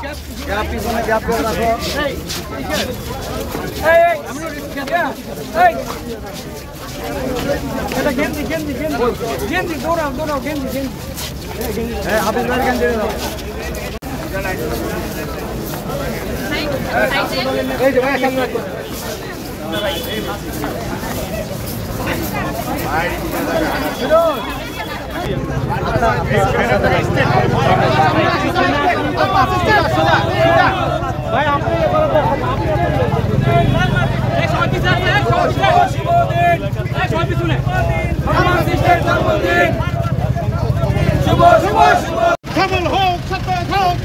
Gap পিছনে gap করে রাখো। গেন্দি দৌড়াও গেন্দি হ্যাঁ হাফিজ ভাই গেন্দি দাও। এই যে ভাই সামনে রাখো। ভাই আপনি সফল হোক সফল হোক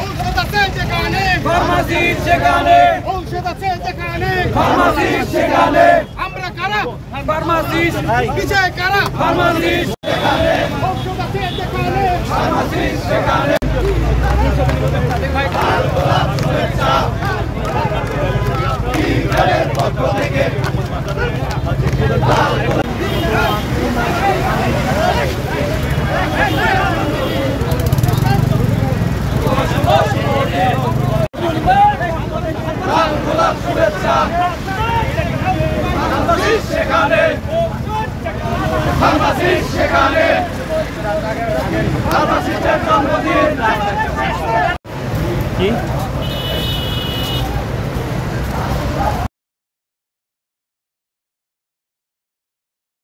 ঔষধ আছে যেখানে ফার্মাসির সেখানে ঔষধ আছে যেখানে ফার্মাসির সেখানে আমরা কারা ফার্মাসিস্ট বিজয় কারা ফার্মাসিস্ট ঔষধ আছে যেখানে ফার্মাসিস্ট সেখানে ফার্মাসিস্ট সেখানে ফার্মাসিস্টের জন্মদিন কি